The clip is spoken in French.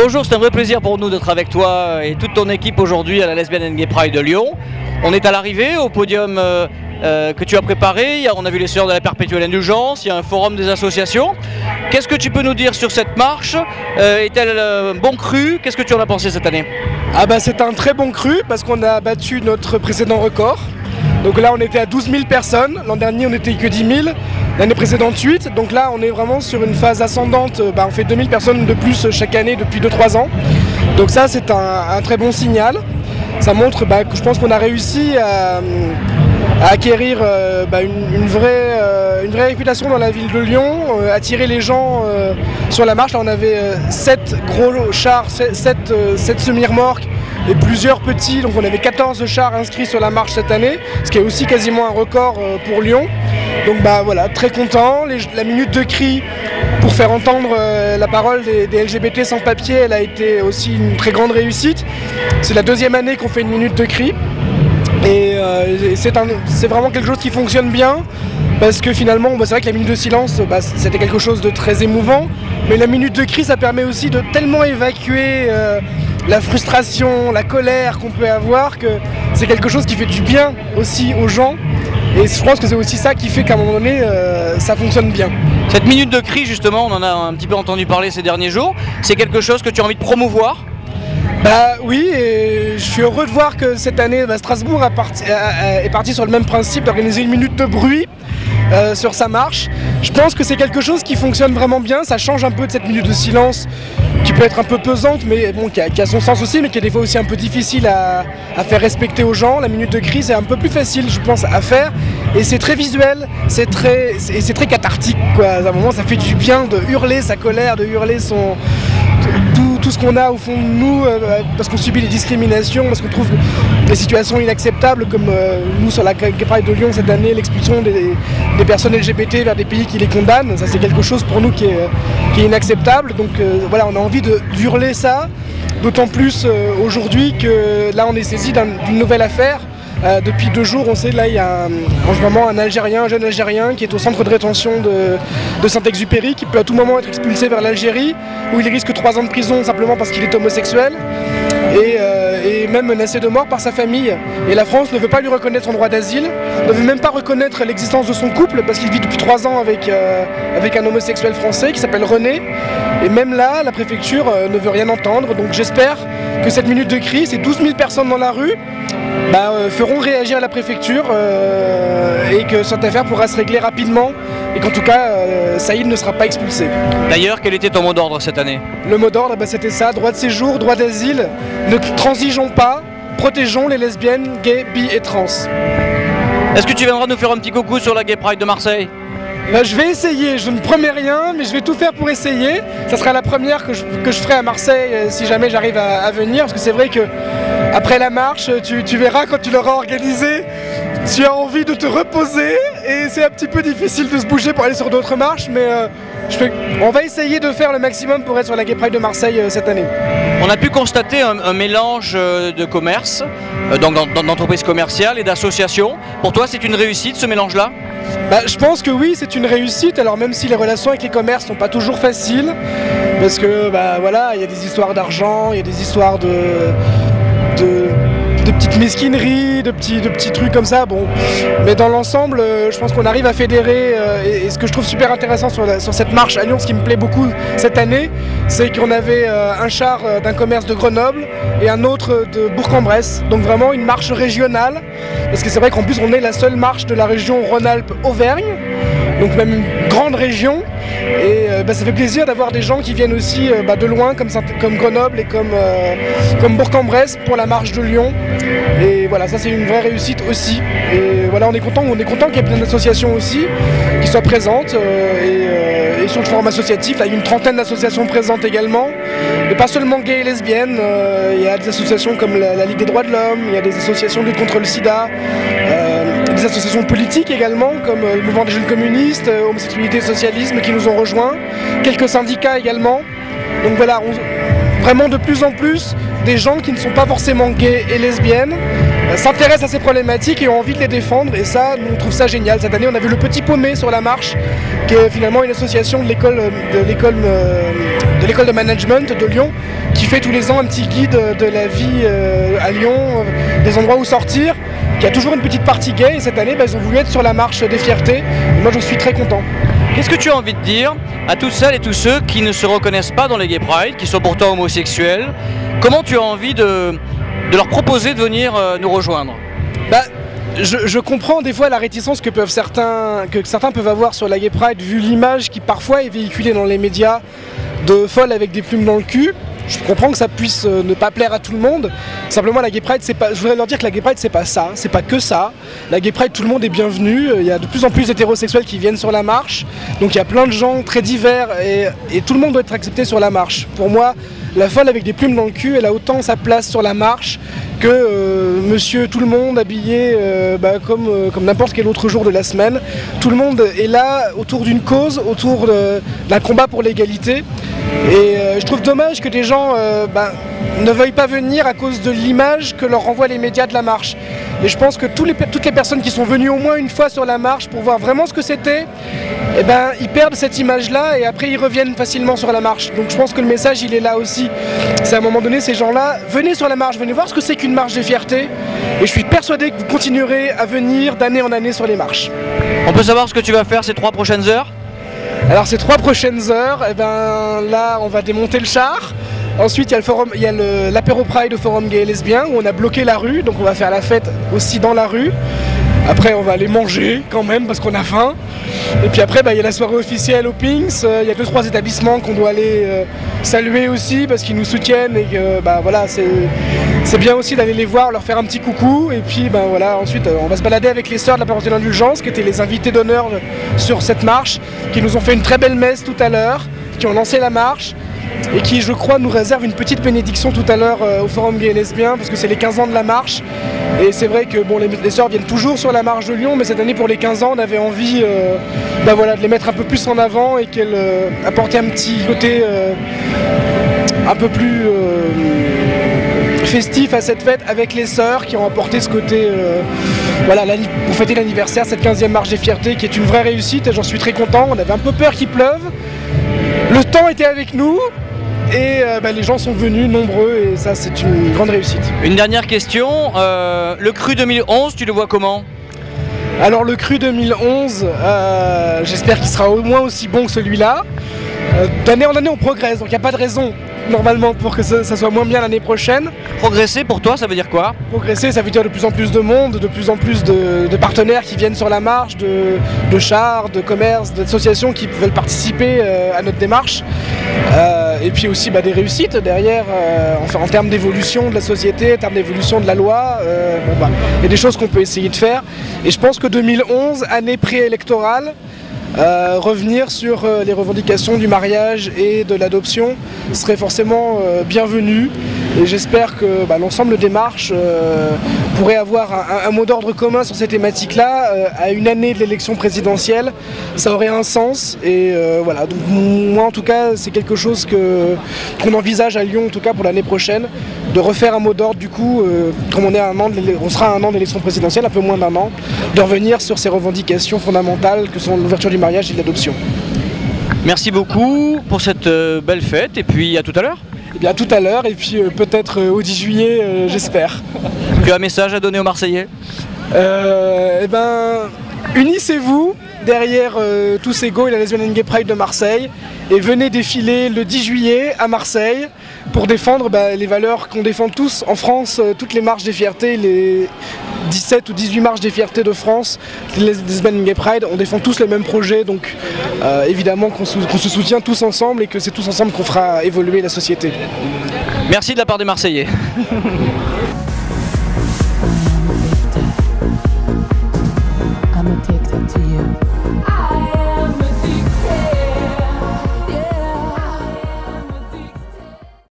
Bonjour, c'est un vrai plaisir pour nous d'être avec toi et toute ton équipe aujourd'hui à la Lesbian & Gay Pride de Lyon. On est à l'arrivée au podium que tu as préparé. On a vu les Sœurs de la Perpétuelle Indulgence, il y a un forum des associations. Qu'est-ce que tu peux nous dire sur cette marche? Est-elle bon cru? Qu'est-ce que tu en as pensé cette année? C'est un très bon cru parce qu'on a battu notre précédent record. Donc là on était à 12 000 personnes, l'an dernier on n'était que 10 000, l'année précédente 8. Donc là on est vraiment sur une phase ascendante, on fait 2000 personnes de plus chaque année depuis 2-3 ans. Donc ça c'est un très bon signal. Ça montre que je pense qu'on a réussi à acquérir une vraie réputation dans la ville de Lyon, attirer les gens sur la marche. Là on avait 7 gros chars, 7 semi-remorques et plusieurs petits, donc on avait 14 chars inscrits sur la marche cette année, ce qui est aussi quasiment un record pour Lyon. Donc voilà, très content. La minute de cri pour faire entendre la parole des LGBT sans papier, elle a été aussi une très grande réussite. C'est la deuxième année qu'on fait une minute de cri. Et c'est vraiment quelque chose qui fonctionne bien parce que finalement c'est vrai que la minute de silence c'était quelque chose de très émouvant, mais la minute de cri ça permet aussi de tellement évacuer la frustration, la colère qu'on peut avoir, que c'est quelque chose qui fait du bien aussi aux gens. Et je pense que c'est aussi ça qui fait qu'à un moment donné ça fonctionne bien. Cette minute de cri justement, on en a un petit peu entendu parler ces derniers jours, c'est quelque chose que tu as envie de promouvoir? Oui, et je suis heureux de voir que cette année Strasbourg est parti sur le même principe d'organiser une minute de bruit sur sa marche. Je pense que c'est quelque chose qui fonctionne vraiment bien, ça change un peu de cette minute de silence qui peut être un peu pesante, mais bon, qui a son sens aussi, mais qui est des fois aussi un peu difficile à faire respecter aux gens. La minute de cri c'est un peu plus facile je pense à faire, et c'est très visuel, c'est très cathartique quoi. À un moment ça fait du bien de hurler sa colère, de hurler tout ce qu'on a au fond de nous, parce qu'on subit les discriminations, parce qu'on trouve des situations inacceptables, comme nous sur la Gay Pride de Lyon cette année, l'expulsion des personnes LGBT vers des pays qui les condamnent. Ça c'est quelque chose pour nous qui est inacceptable. Donc voilà, on a envie de hurler ça, d'autant plus aujourd'hui que là on est saisi d'une nouvelle affaire. Depuis 2 jours, on sait, là il y a en ce moment un jeune Algérien qui est au centre de rétention de Saint-Exupéry, qui peut à tout moment être expulsé vers l'Algérie, où il risque 3 ans de prison simplement parce qu'il est homosexuel, et même menacé de mort par sa famille. Et la France ne veut pas lui reconnaître son droit d'asile, ne veut même pas reconnaître l'existence de son couple, parce qu'il vit depuis 3 ans avec un homosexuel français qui s'appelle René. Et même là, la préfecture ne veut rien entendre. Donc j'espère que cette minute de cri, ces 12 000 personnes dans la rue, feront réagir la préfecture et que cette affaire pourra se régler rapidement, et qu'en tout cas Saïd ne sera pas expulsé. D'ailleurs, quel était ton mot d'ordre cette année? Le mot d'ordre c'était ça: droit de séjour, droit d'asile, ne transigeons pas, protégeons les lesbiennes, gays, bi et trans. Est-ce que tu viendras nous faire un petit coucou sur la Gay Pride de Marseille? Je vais essayer, je ne promets rien, mais je vais tout faire pour essayer. Ça sera la première que je ferai à Marseille si jamais j'arrive à venir, parce que c'est vrai que après la marche, tu verras quand tu l'auras organisée, tu as envie de te reposer et c'est un petit peu difficile de se bouger pour aller sur d'autres marches, mais on va essayer de faire le maximum pour être sur la Gay Pride de Marseille cette année. On a pu constater un mélange de commerce, d'entreprises commerciales et d'associations. Pour toi, c'est une réussite ce mélange-là? Je pense que oui, c'est une réussite. Alors même si les relations avec les commerces sont pas toujours faciles, parce que voilà, il y a des histoires d'argent, il y a des histoires de petites mesquineries, de petits trucs comme ça. Bon, mais dans l'ensemble, je pense qu'on arrive à fédérer. Et ce que je trouve super intéressant sur cette marche à Lyon, ce qui me plaît beaucoup cette année, c'est qu'on avait un char d'un commerce de Grenoble et un autre de Bourg-en-Bresse. Donc vraiment une marche régionale, parce que c'est vrai qu'en plus on est la seule marche de la région Rhône-Alpes-Auvergne, donc même une grande région. Et ça fait plaisir d'avoir des gens qui viennent aussi de loin, comme Grenoble et comme Bourg-en-Bresse pour la marche de Lyon. Et voilà, ça c'est une vraie réussite aussi. Et voilà, on est content qu'il y ait plein d'associations aussi qui soient présentes. Et sur le forum associatif, là, il y a une trentaine d'associations présentes également. Et pas seulement gays et lesbiennes, il y a des associations comme la Ligue des droits de l'homme, il y a des associations de lutte contre le sida, des associations politiques également, comme le mouvement des jeunes communistes, homosexualité et socialisme qui nous ont rejoints, quelques syndicats également. Donc voilà, vraiment de plus en plus des gens qui ne sont pas forcément gays et lesbiennes, s'intéressent à ces problématiques et ont envie de les défendre, et ça, nous, on trouve ça génial. Cette année, on a vu le Petit Paumé sur la marche, qui est finalement une association de l'école de management de Lyon, qui fait tous les ans un petit guide de la vie à Lyon, des endroits où sortir, qui a toujours une petite partie gay, et cette année, ils ont voulu être sur la marche des fiertés, et moi, j'en suis très content. Qu'est-ce que tu as envie de dire à toutes celles et tous ceux qui ne se reconnaissent pas dans les Gay Pride, qui sont pourtant homosexuels? Comment tu as envie de leur proposer de venir nous rejoindre? Je comprends des fois la réticence que certains peuvent avoir sur la Gay Pride, vu l'image qui parfois est véhiculée dans les médias de folles avec des plumes dans le cul. Je comprends que ça puisse ne pas plaire à tout le monde. Simplement, la Gay Pride, c'est pas. Je voudrais leur dire que la Gay Pride, c'est pas ça, c'est pas que ça. La Gay Pride, tout le monde est bienvenu. Il y a de plus en plus d'hétérosexuels qui viennent sur la marche. Donc il y a plein de gens très divers et tout le monde doit être accepté sur la marche. Pour moi, la folle avec des plumes dans le cul, elle a autant sa place sur la marche que monsieur tout le monde habillé comme n'importe quel autre jour de la semaine. Tout le monde est là autour d'une cause, autour d'un combat pour l'égalité. Et je trouve dommage que des gens ne veuillent pas venir à cause de l'image que leur renvoient les médias de la marche. Et je pense que toutes les personnes qui sont venues au moins une fois sur la marche pour voir vraiment ce que c'était, ils perdent cette image-là et après ils reviennent facilement sur la marche. Donc je pense que le message il est là aussi. C'est à un moment donné ces gens-là, venez sur la marche, venez voir ce que c'est qu'une marche des fiertés. Et je suis persuadé que vous continuerez à venir d'année en année sur les marches. On peut savoir ce que tu vas faire ces 3 prochaines heures? Alors ces 3 prochaines heures, là on va démonter le char. Ensuite il y a l'apéro Pride au Forum Gay et Lesbien où on a bloqué la rue, donc on va faire la fête aussi dans la rue. Après on va aller manger quand même parce qu'on a faim. Et puis après il y a la soirée officielle au Pinks, il y a 2-3 établissements qu'on doit aller saluer aussi parce qu'ils nous soutiennent et que voilà, c'est bien aussi d'aller les voir, leur faire un petit coucou. Et puis voilà, ensuite on va se balader avec les sœurs de la Parenté d'Indulgence qui étaient les invités d'honneur sur cette marche, qui nous ont fait une très belle messe tout à l'heure, qui ont lancé la marche et qui je crois nous réserve une petite bénédiction tout à l'heure au Forum Gay et Lesbien parce que c'est les 15 ans de la marche. Et c'est vrai que les sœurs viennent toujours sur la marche de Lyon, mais cette année pour les 15 ans on avait envie de les mettre un peu plus en avant et qu'elles apportaient un petit côté un peu plus festif à cette fête avec les sœurs qui ont apporté ce côté pour fêter l'anniversaire, cette 15e marche des fiertés qui est une vraie réussite et j'en suis très content. On avait un peu peur qu'il pleuve, le temps était avec nous. Et les gens sont venus nombreux et ça c'est une grande réussite. Une dernière question, le cru 2011 tu le vois comment? Alors le cru 2011, j'espère qu'il sera au moins aussi bon que celui-là. D'année en année on progresse, donc il n'y a pas de raison normalement pour que ça soit moins bien l'année prochaine. Progresser pour toi ça veut dire quoi? Progresser ça veut dire de plus en plus de monde, de plus en plus de partenaires qui viennent sur la marche, de chars, de commerces, d'associations qui veulent participer à notre démarche. Et puis aussi des réussites derrière, en termes d'évolution de la société, en termes d'évolution de la loi. Il y a des choses qu'on peut essayer de faire. Et je pense que 2011, année préélectorale, revenir sur les revendications du mariage et de l'adoption serait forcément bienvenu. Et j'espère que l'ensemble des marches pourrait avoir un mot d'ordre commun sur ces thématiques-là. À une année de l'élection présidentielle, ça aurait un sens. Et voilà, donc moi en tout cas, c'est quelque chose qu'on envisage à Lyon, en tout cas pour l'année prochaine, de refaire un mot d'ordre du coup, comme on sera à un an de l'élection présidentielle, un peu moins d'1 an, de revenir sur ces revendications fondamentales que sont l'ouverture du mariage et de l'adoption. Merci beaucoup pour cette belle fête et puis à tout à l'heure. Eh bien, à tout à l'heure et puis peut-être au 10 juillet, j'espère. Tu as un message à donner aux Marseillais? Unissez-vous derrière tous égaux et la Lesbian and Gay Pride de Marseille et venez défiler le 10 juillet à Marseille pour défendre les valeurs qu'on défend tous en France, toutes les marches des fiertés, les 17 ou 18 marches des fiertés de France, les Lesbian and Gay Pride, on défend tous le même projet, donc évidemment qu'on se soutient tous ensemble et que c'est tous ensemble qu'on fera évoluer la société. Merci de la part des Marseillais.